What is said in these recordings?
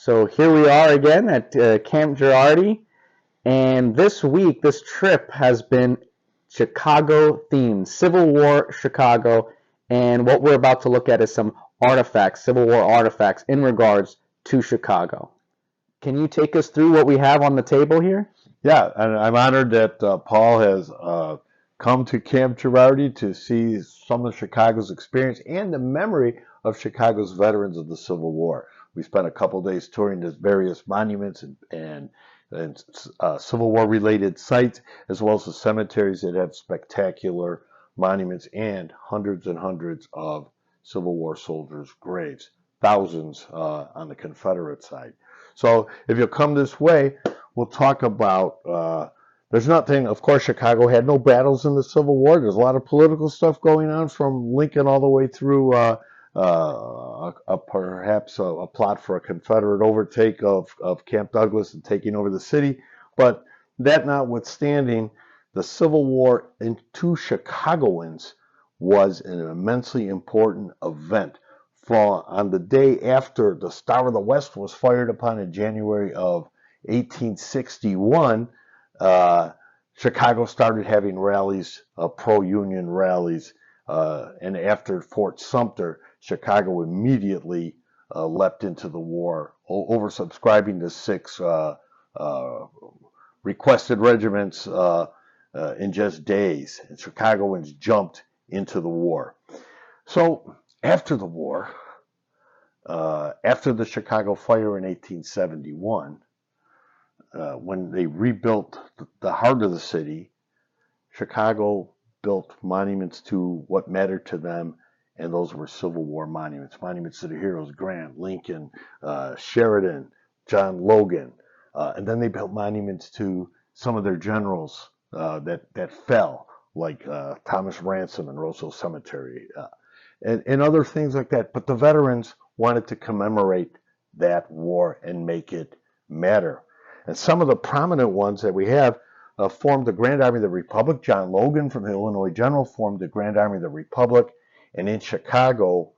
So here we are again at Camp Girardi, and this week, this trip has been Chicago themed, Civil War Chicago, and what we're about to look at is some artifacts, Civil War artifacts in regards to Chicago. Can you take us through what we have on the table here? Yeah, and I'm honored that Paul has come to Camp Girardi to see some of Chicago's experience and the memory of Chicago's veterans of the Civil War. We spent a couple days touring the various monuments and Civil War related sites, as well as the cemeteries that have spectacular monuments and hundreds of Civil War soldiers' graves, thousands on the Confederate side. So if you'll come this way, we'll talk about, there's nothing, of course, Chicago had no battles in the Civil War. There's a lot of political stuff going on from Lincoln all the way through perhaps a plot for a Confederate overtake of Camp Douglas and taking over the city. But that notwithstanding, the Civil War to Chicagoans was an immensely important event. On the day after the Star of the West was fired upon in January of 1861, Chicago started having rallies, pro-Union rallies, and after Fort Sumter, Chicago immediately leapt into the war, oversubscribing the 6 requested regiments in just days, and Chicagoans jumped into the war. So after the war, after the Chicago fire in 1871, when they rebuilt the heart of the city, Chicago built monuments to what mattered to them, and those were Civil War monuments. Monuments to the heroes, Grant, Lincoln, Sheridan, John Logan. And then they built monuments to some of their generals that fell, like Thomas Ransom and Rose Hill Cemetery, and other things like that. But the veterans wanted to commemorate that war and make it matter. And some of the prominent ones that we have formed the Grand Army of the Republic. John Logan from the Illinois General formed the Grand Army of the Republic. And in Chicago,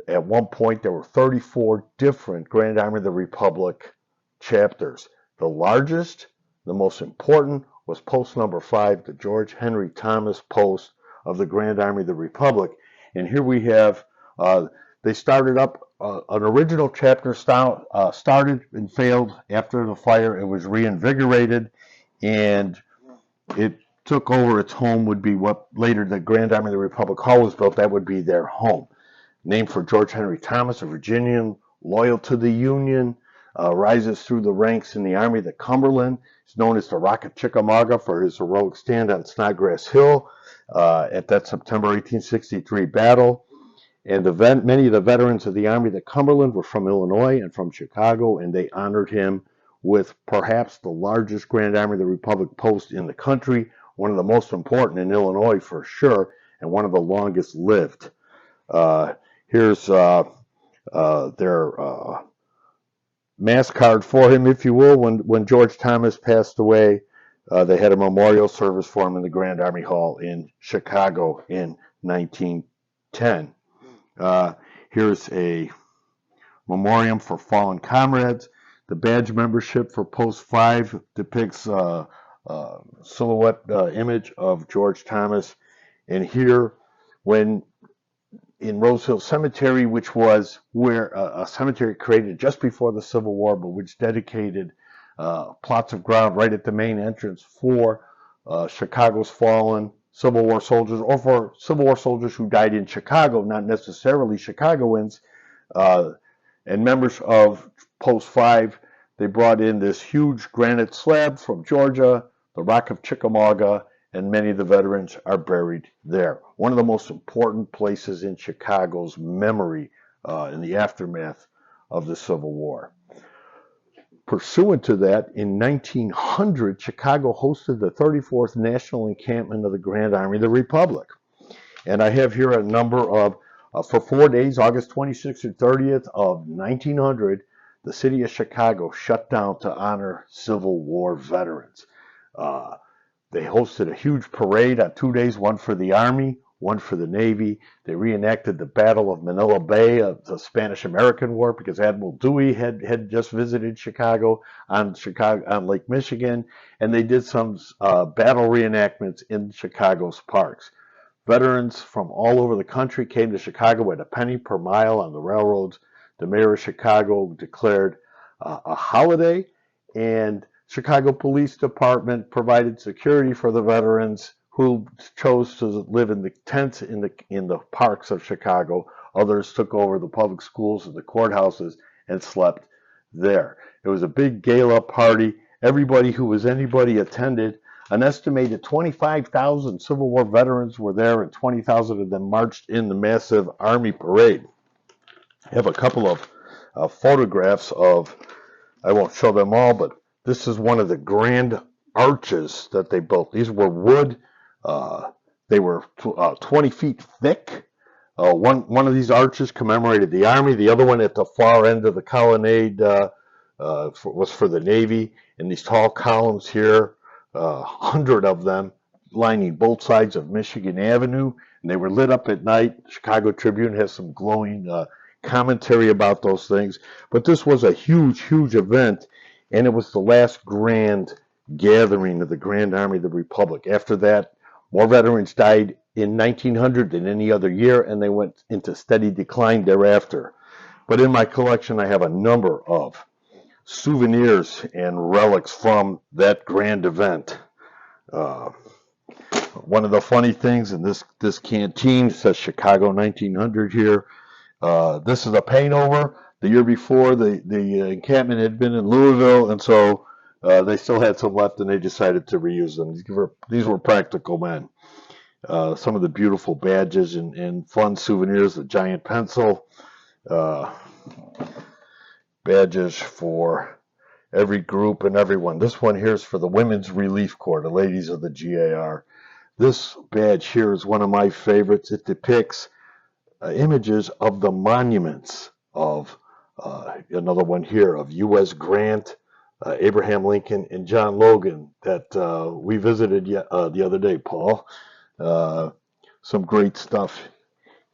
at one point, there were 34 different Grand Army of the Republic chapters. The largest, the most important, was post number 5, the George Henry Thomas post of the Grand Army of the Republic. And here we have, they started up, an original chapter started and failed after the fire. It was reinvigorated, and it took over. Its home would be what later the Grand Army of the Republic Hall was built. That would be their home. Named for George Henry Thomas, a Virginian loyal to the Union, rises through the ranks in the Army of the Cumberland. He's known as the Rock of Chickamauga for his heroic stand on Snodgrass Hill at that September 1863 battle. And many of the veterans of the Army of the Cumberland were from Illinois and from Chicago, and they honored him with perhaps the largest Grand Army of the Republic post in the country, one of the most important in Illinois for sure, and one of the longest lived. Here's their mass card for him, if you will. When George Thomas passed away, they had a memorial service for him in the Grand Army Hall in Chicago in 1910. Here's a memoriam for fallen comrades. The badge membership for Post 5 depicts a silhouette image of George Thomas. And here, when in Rose Hill Cemetery, which was where a cemetery created just before the Civil War, but which dedicated plots of ground right at the main entrance for Chicago's fallen Civil War soldiers, or for Civil War soldiers who died in Chicago, not necessarily Chicagoans, and members of Post 5, they brought in this huge granite slab from Georgia, the Rock of Chickamauga, and many of the veterans are buried there. One of the most important places in Chicago's memory in the aftermath of the Civil War. Pursuant to that, in 1900, Chicago hosted the 34th National Encampment of the Grand Army of the Republic. And I have here a number of, for 4 days, August 26th and 30th of 1900, the city of Chicago shut down to honor Civil War veterans. They hosted a huge parade on 2 days, one for the Army, one for the Navy. They reenacted the Battle of Manila Bay of the Spanish-American War because Admiral Dewey had just visited Chicago on Lake Michigan, and they did some battle reenactments in Chicago's parks. Veterans from all over the country came to Chicago at a penny per mile on the railroads. The mayor of Chicago declared a holiday, and Chicago Police Department provided security for the veterans who chose to live in the tents in the parks of Chicago. Others took over the public schools and the courthouses and slept there. It was a big gala party. Everybody who was anybody attended. An estimated 25,000 Civil War veterans were there, and 20,000 of them marched in the massive Army parade. I have a couple of photographs of, I won't show them all, but this is one of the grand arches that they built. These were wood. They were 20 feet thick. One of these arches commemorated the Army. The other one at the far end of the colonnade was for the Navy. And these tall columns here, 100 of them lining both sides of Michigan Avenue. And they were lit up at night. Chicago Tribune has some glowing commentary about those things. But this was a huge, huge event. And it was the last grand gathering of the Grand Army of the Republic. After that, more veterans died in 1900 than any other year, and they went into steady decline thereafter. But in my collection, I have a number of souvenirs and relics from that grand event. One of the funny things, and this canteen says Chicago 1900 here. This is a paint over. The year before, the encampment had been in Louisville, and so they still had some left, and they decided to reuse them. These were practical men. Some of the beautiful badges and fun souvenirs, the giant pencil, badges for every group and everyone. This one here is for the Women's Relief Corps, the ladies of the GAR. This badge here is one of my favorites. It depicts images of the monuments of another one here of U.S. Grant, Abraham Lincoln, and John Logan that we visited the other day, Paul. Some great stuff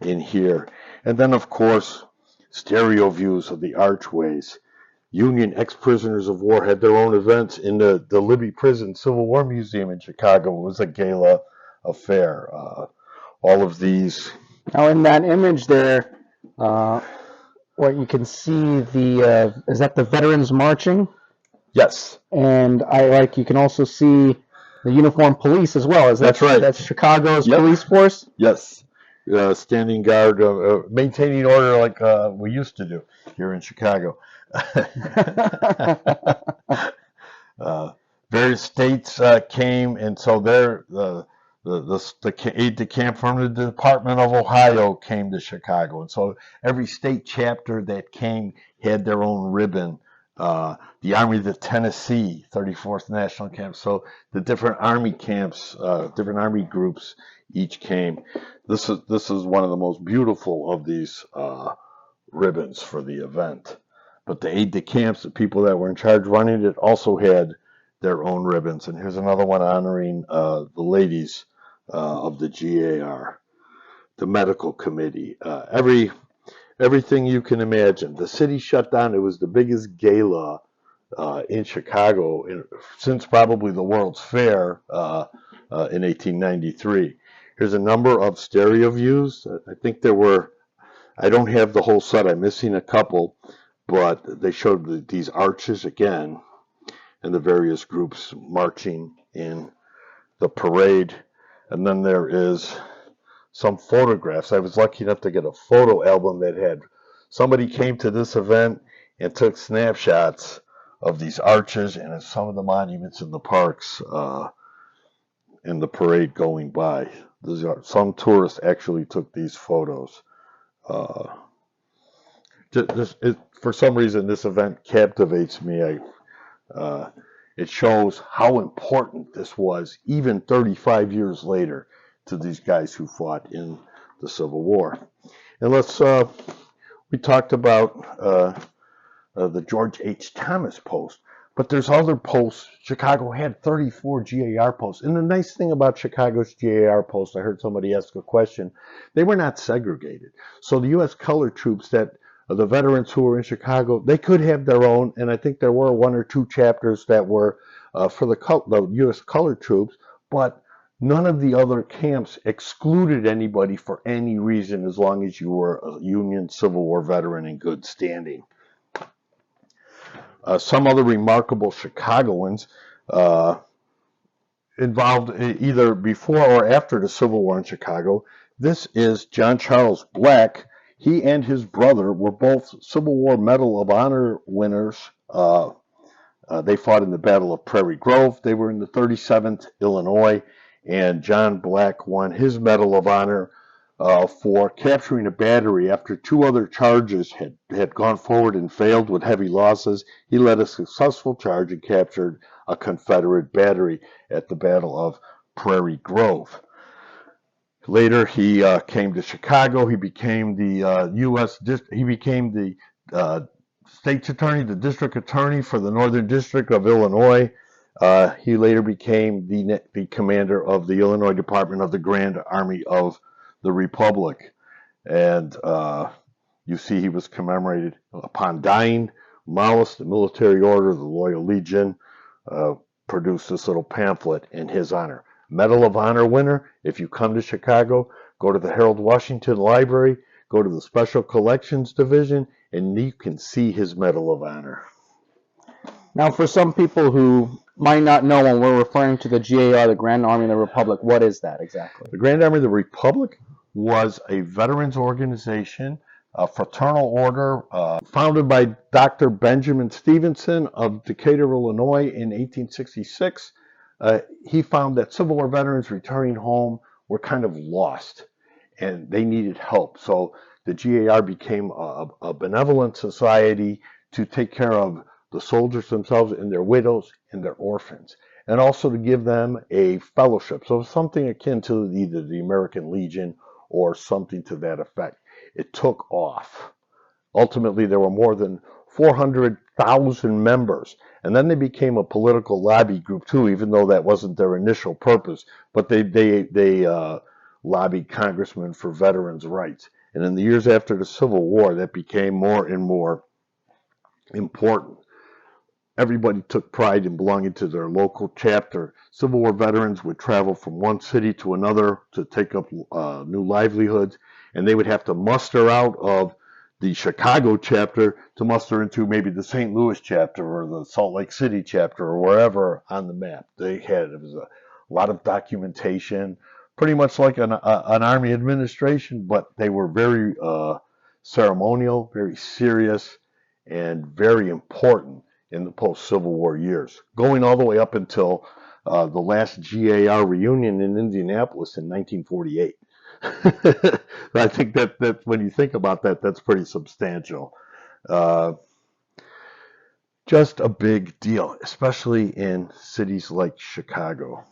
in here. And then, of course, stereo views of the archways. Union ex-prisoners of war had their own events in the Libby Prison Civil War Museum in Chicago. It was a gala affair. All of these. Now, in that image there, what you can see is that the veterans marching? Yes. And you can also see the uniformed police as well. That's right. That's Chicago's police force? Yes. Standing guard, maintaining order like we used to do here in Chicago. Various states came, and so the aide-de-camp from the Department of Ohio came to Chicago. And so every state chapter that came had their own ribbon. The Army of the Tennessee, 34th National Camp. So the different Army camps, different Army groups each came. This is one of the most beautiful of these ribbons for the event. But the aide-de-camps, the people that were in charge running it, also had their own ribbons. And here's another one honoring the ladies of the GAR, the medical committee, everything you can imagine. The city shut down. It was the biggest gala in Chicago since probably the World's Fair in 1893. Here's a number of stereo views. I think there were, I don't have the whole set. I'm missing a couple, but they showed these arches again and the various groups marching in the parade. And then there is some photographs. I was lucky enough to get a photo album that had somebody came to this event and took snapshots of these arches and some of the monuments in the parks and the parade going by. Some tourists actually took these photos. For some reason, this event captivates me. It shows how important this was, even 35 years later, to these guys who fought in the Civil War. And we talked about the George H. Thomas post. But there's other posts. Chicago had 34 GAR posts. And the nice thing about Chicago's GAR posts, I heard somebody ask a question, they were not segregated. So the U.S. colored troops the veterans who were in Chicago, they could have their own, and I think there were one or two chapters that were for the U.S. colored troops, but none of the other camps excluded anybody for any reason as long as you were a Union Civil War veteran in good standing. Some other remarkable Chicagoans involved either before or after the Civil War in Chicago. This is John Charles Black. He and his brother were both Civil War Medal of Honor winners. They fought in the Battle of Prairie Grove. They were in the 37th Illinois, and John Black won his Medal of Honor for capturing a battery after two other charges had gone forward and failed with heavy losses. He led a successful charge and captured a Confederate battery at the Battle of Prairie Grove. Later, he came to Chicago. He became the state's attorney, the district attorney for the Northern District of Illinois. He later became the commander of the Illinois Department of the Grand Army of the Republic. And you see he was commemorated upon dying. Maoist, the military order, the Loyal Legion, produced this little pamphlet in his honor. Medal of Honor winner. If you come to Chicago, go to the Harold Washington Library, go to the Special Collections Division, and you can see his Medal of Honor. Now, for some people who might not know, when we're referring to the GAR, the Grand Army of the Republic, what is that exactly? The Grand Army of the Republic was a veterans organization, a fraternal order founded by Dr. Benjamin Stevenson of Decatur, Illinois in 1866. He found that Civil War veterans returning home were kind of lost and they needed help. So the GAR became a benevolent society to take care of the soldiers themselves and their widows and their orphans, and also to give them a fellowship. So something akin to either the American Legion or something to that effect. It took off. Ultimately, there were more than 400,000 members. And then they became a political lobby group too, even though that wasn't their initial purpose. But they lobbied congressmen for veterans' rights. And in the years after the Civil War, that became more and more important. Everybody took pride in belonging to their local chapter. Civil War veterans would travel from one city to another to take up new livelihoods, and they would have to muster out of the Chicago chapter to muster into maybe the St. Louis chapter or the Salt Lake City chapter or wherever on the map. It was a lot of documentation, pretty much like an army administration, but they were very ceremonial, very serious, and very important in the post-Civil War years, going all the way up until the last GAR reunion in Indianapolis in 1948. I think that when you think about that, that's pretty substantial. Just a big deal, especially in cities like Chicago.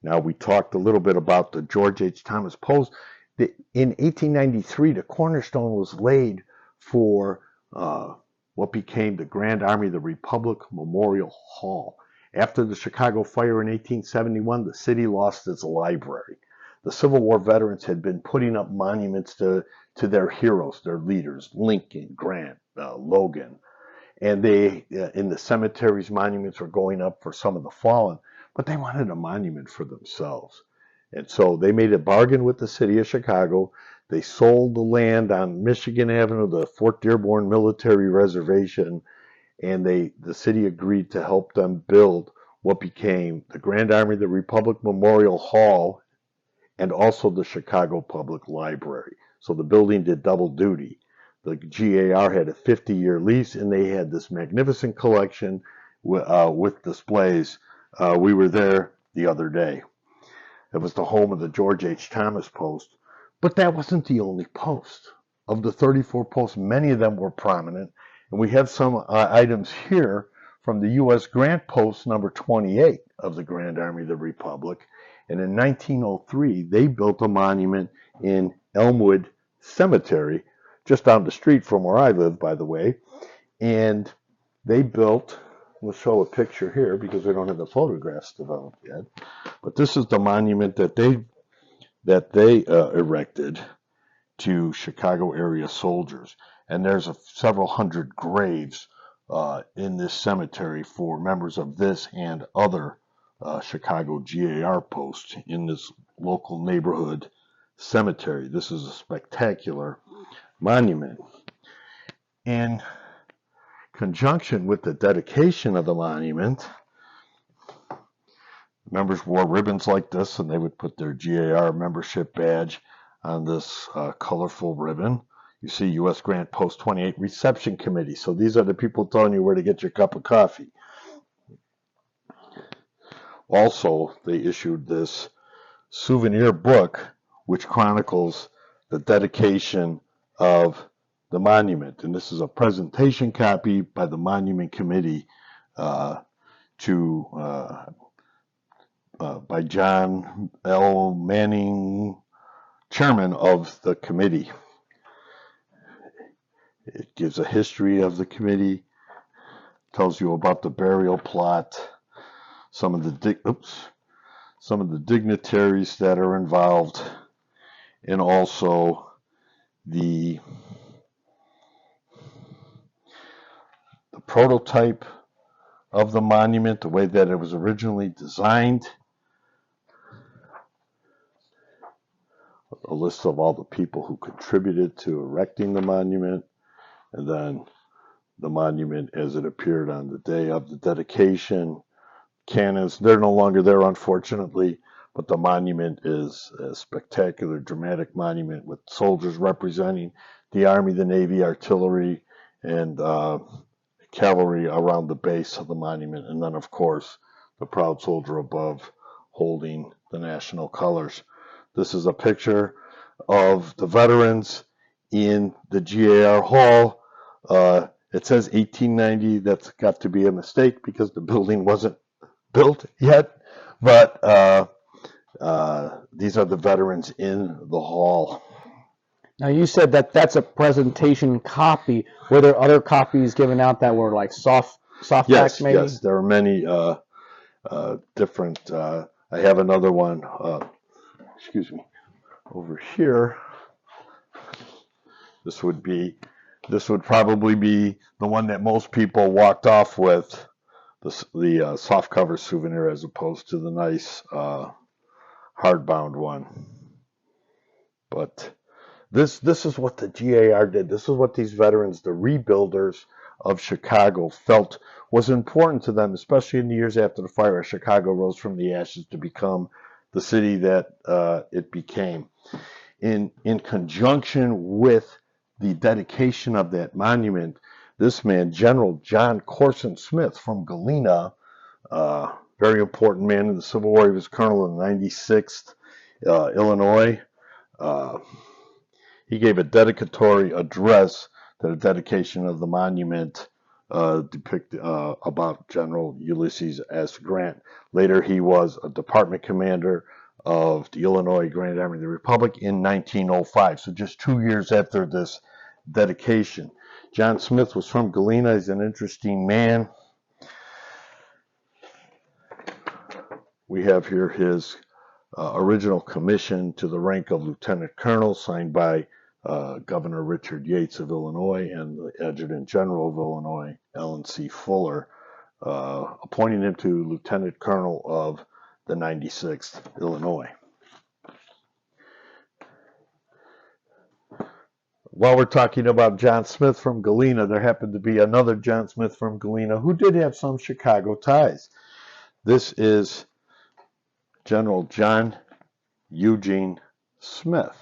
Now, we talked a little bit about the George H. Thomas Post. In 1893, the cornerstone was laid for what became the Grand Army of the Republic Memorial Hall. After the Chicago fire in 1871, the city lost its library. The Civil War veterans had been putting up monuments to their heroes, their leaders, Lincoln, Grant, Logan. And they, in the cemeteries, monuments were going up for some of the fallen, but they wanted a monument for themselves. And so they made a bargain with the city of Chicago. They sold the land on Michigan Avenue, the Fort Dearborn Military Reservation, and the city agreed to help them build what became the Grand Army of the Republic Memorial Hall and also the Chicago Public Library. So the building did double duty. The GAR had a 50-year lease, and they had this magnificent collection with displays. We were there the other day. It was the home of the George H. Thomas Post. But that wasn't the only post. Of the 34 posts, many of them were prominent. And we have some items here from the U.S. Grant Post number 28 of the Grand Army of the Republic. And in 1903, they built a monument in Elmwood Cemetery, just down the street from where I live, by the way. And they built we'll show a picture here because we don't have the photographs developed yet. But this is the monument that they erected to Chicago area soldiers, and there's several hundred graves in this cemetery for members of this and other Chicago GAR posts in this local neighborhood cemetery. This is a spectacular monument. In conjunction with the dedication of the monument, members wore ribbons like this, and they would put their GAR membership badge on this colorful ribbon. You see U.S. Grant Post 28 Reception Committee. So these are the people telling you where to get your cup of coffee. Also, they issued this souvenir book which chronicles the dedication of the monument. And this is a presentation copy by the Monument Committee by John L. Manning, chairman of the committee. It gives a history of the committee, tells you about the burial plot, some of the dignitaries that are involved, and also the prototype of the monument, the way that it was originally designed, a list of all the people who contributed to erecting the monument, and then the monument as it appeared on the day of the dedication. Cannons, they're no longer there, unfortunately, but the monument is a spectacular, dramatic monument with soldiers representing the Army, the Navy, artillery, and cavalry around the base of the monument, and then, of course, the proud soldier above holding the national colors. This is a picture of the veterans in the GAR Hall. It says 1890. That's got to be a mistake because the building wasn't built yet. But these are the veterans in the hall. Now, you said that that's a presentation copy. Were there other copies given out that were like soft Yes, back, maybe? yes, there are many different. I have another one. Excuse me, over here. This would probably be the one that most people walked off with, the softcover souvenir, as opposed to the nice hardbound one. But this is what the GAR did. This is what these veterans, the rebuilders of Chicago, felt was important to them, especially in the years after the fire, as Chicago rose from the ashes to become the city that it became. In conjunction with the dedication of that monument, this man, General John Corson Smith from Galena, very important man in the Civil War. He was colonel in the 96th Illinois. He gave a dedicatory address to the dedication of the monument, about General Ulysses S. Grant. Later, he was a department commander of the Illinois Grand Army of the Republic in 1905. So just 2 years after this dedication. John Smith was from Galena. He's an interesting man. We have here his original commission to the rank of lieutenant colonel, signed by Governor Richard Yates of Illinois and the Adjutant General of Illinois, Ellen C. Fuller, appointing him to lieutenant colonel of the 96th Illinois. While we're talking about John Smith from Galena, there happened to be another John Smith from Galena who did have some Chicago ties. This is General John Eugene Smith.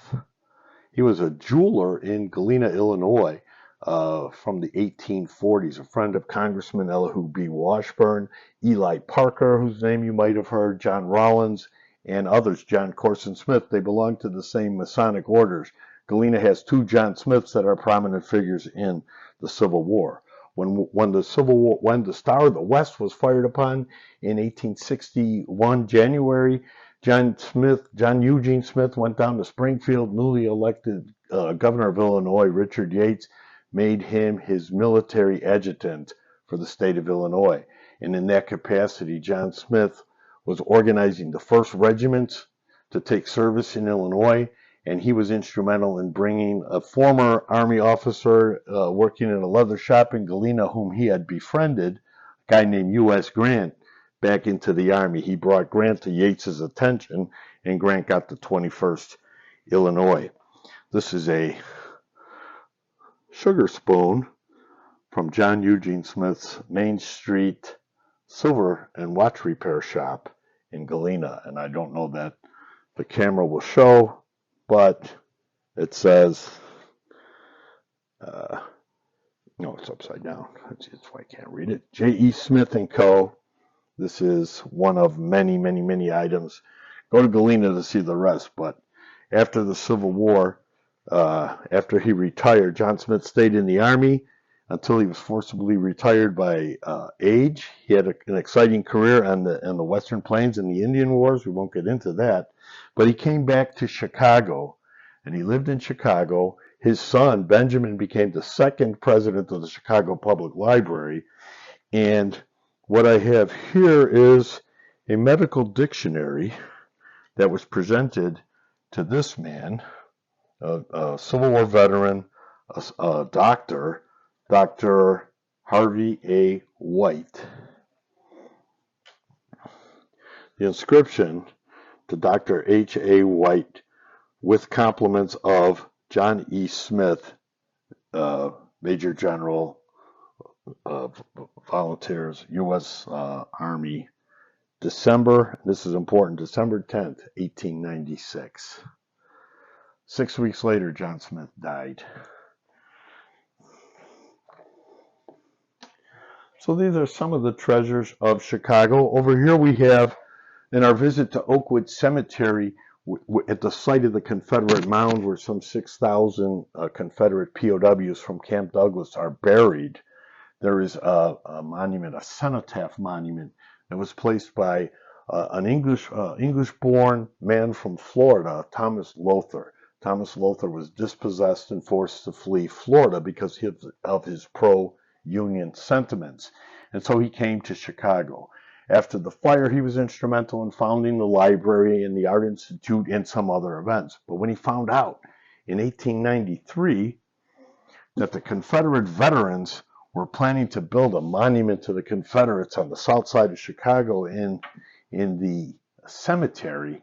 He was a jeweler in Galena, Illinois, from the 1840s, a friend of Congressman Elihu B. Washburn, Eli Parker, whose name you might have heard, John Rollins, and others. John Corson Smith. They belong to the same Masonic orders. Galena has two John Smiths that are prominent figures in the Civil War. When the Star of the West was fired upon in 1861 January, John Eugene Smith went down to Springfield. Newly elected governor of Illinois, Richard Yates, made him his military adjutant for the state of Illinois. And in that capacity, John Smith was organizing the first regiments to take service in Illinois, and he was instrumental in bringing a former Army officer working in a leather shop in Galena, whom he had befriended, a guy named U.S. Grant, back into the Army. He brought Grant to Yates's attention, and Grant got the 21st Illinois. This is a sugar spoon from John Eugene Smith's Main Street silver and watch repair shop in Galena. And I don't know that the camera will show, but it says, no, it's upside down. That's why I can't read it. J.E. Smith & Co. This is one of many, many, many items. Go to Galena to see the rest. But after the Civil War, after he retired, John Smith stayed in the Army until he was forcibly retired by age. He had an exciting career on the Western Plains in the Indian Wars. We won't get into that. But he came back to Chicago, and he lived in Chicago. His son, Benjamin, became the second president of the Chicago Public Library. And what I have here is a medical dictionary that was presented to this man, a Civil War veteran, a doctor, Dr. Harvey A. White. The inscription to Dr. H. A. White, with compliments of John E. Smith, Major General of Volunteers, U.S. Army, December, this is important, December 10th, 1896. 6 weeks later, John Smith died. So these are some of the treasures of Chicago. Over here we have, in our visit to Oakwood Cemetery, at the site of the Confederate mound where some 6,000 Confederate POWs from Camp Douglas are buried, there is a monument, a cenotaph monument, that was placed by an English-born man from Florida, Thomas Lowther. Thomas Lowther was dispossessed and forced to flee Florida because of his pro-Union sentiments. And so he came to Chicago. After the fire, he was instrumental in founding the library and the Art Institute and some other events. But when he found out in 1893 that the Confederate veterans were planning to build a monument to the Confederates on the south side of Chicago in the cemetery,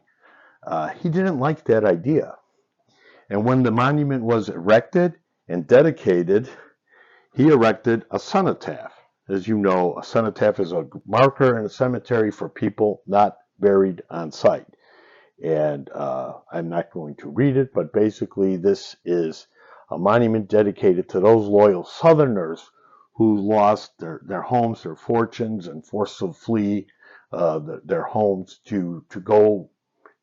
he didn't like that idea. And when the monument was erected and dedicated, he erected a cenotaph. As you know, a cenotaph is a marker in a cemetery for people not buried on site. And I'm not going to read it, but basically this is a monument dedicated to those loyal Southerners who lost their homes, their fortunes, and forced to flee their homes to go,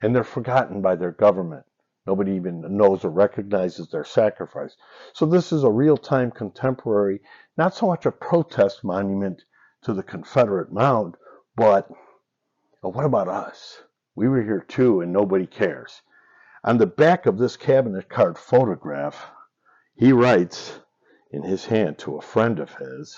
and they're forgotten by their government. Nobody even knows or recognizes their sacrifice. So this is a real-time contemporary, not so much a protest monument to the Confederate mound, but what about us? We were here too, and nobody cares. On the back of this cabinet card photograph, he writes in his hand to a friend of his,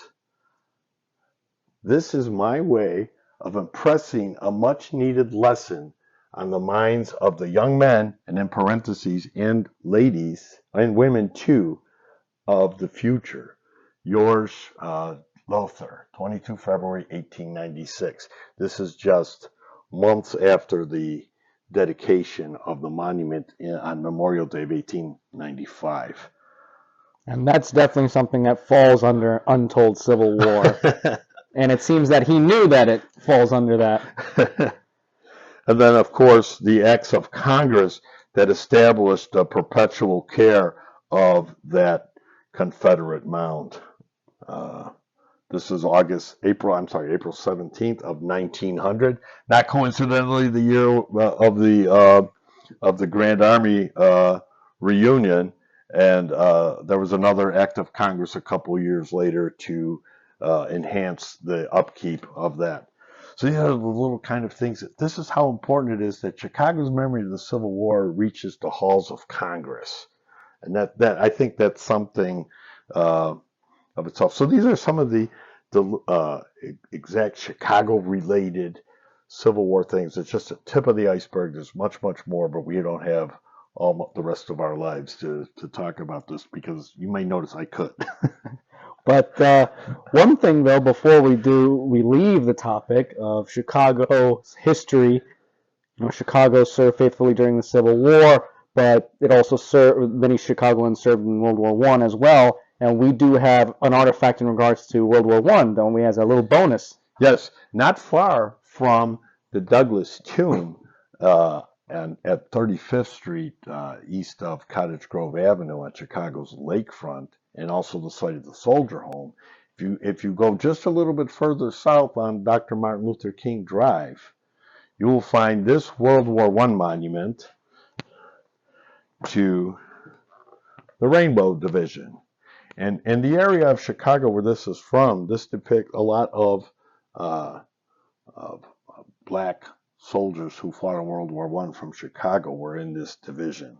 "This is my way of impressing a much-needed lesson on the minds of the young men," and in parentheses, and ladies, and women too, "of the future. Yours, Lowther, 22 February 1896. This is just months after the dedication of the monument on Memorial Day of 1895. And that's definitely something that falls under untold Civil War. And it seems that he knew that it falls under that. And then, of course, the acts of Congress that established the perpetual care of that Confederate mound. This is April 17th of 1900. Not coincidentally, the year of the Grand Army reunion, and there was another act of Congress a couple years later to enhance the upkeep of that. So these are the little kind of things. This is how important it is that Chicago's memory of the Civil War reaches the halls of Congress, and that I think that's something of itself. So these are some of the the exact Chicago-related Civil War things. It's just the tip of the iceberg. There's much, much more, but we don't have all the rest of our lives to talk about this, because you may notice I could. But one thing, though, before we leave the topic of Chicago's history. Chicago served faithfully during the Civil War, but it also served, many Chicagoans served in World War I as well. And we do have an artifact in regards to World War I, don't we, as a little bonus? Yes, not far from the Douglas Tomb, and at 35th Street, east of Cottage Grove Avenue on Chicago's lakefront, and also the site of the Soldier Home. If you go just a little bit further south on Dr. Martin Luther King Drive, you will find this World War I monument to the Rainbow Division. And the area of Chicago where this is from, this depicts a lot of black soldiers who fought in World War I from Chicago were in this division.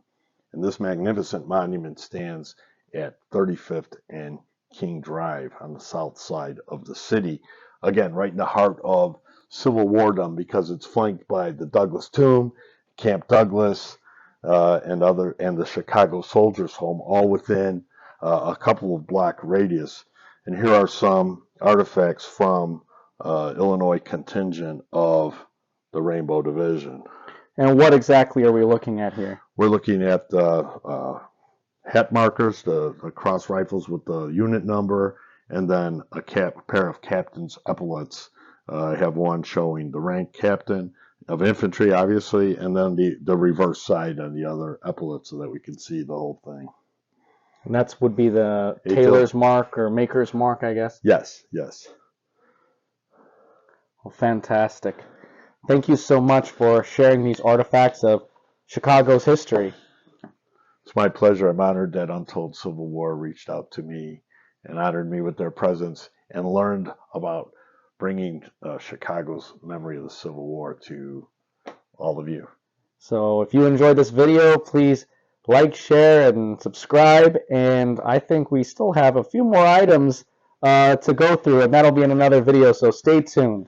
And this magnificent monument stands at 35th and King Drive on the south side of the city. Again, right in the heart of Civil Wardom, because it's flanked by the Douglas Tomb, Camp Douglas, and the Chicago Soldiers Home, all within a couple of block radius. And here are some artifacts from Illinois contingent of the Rainbow Division. And what exactly are we looking at here? We're looking at hat markers, the cross rifles with the unit number, and then a pair of captain's epaulets. I have one showing the rank captain of infantry, obviously, and then the reverse side on the other epaulet so that we can see the whole thing. And that would be the tailor's mark or maker's mark, I guess? Yes, yes. Well, fantastic. Thank you so much for sharing these artifacts of Chicago's history. It's my pleasure. I'm honored that Untold Civil War reached out to me and honored me with their presence and learned about bringing Chicago's memory of the Civil War to all of you. So if you enjoyed this video, please like, share, and subscribe. And I think we still have a few more items to go through, and that'll be in another video, so stay tuned.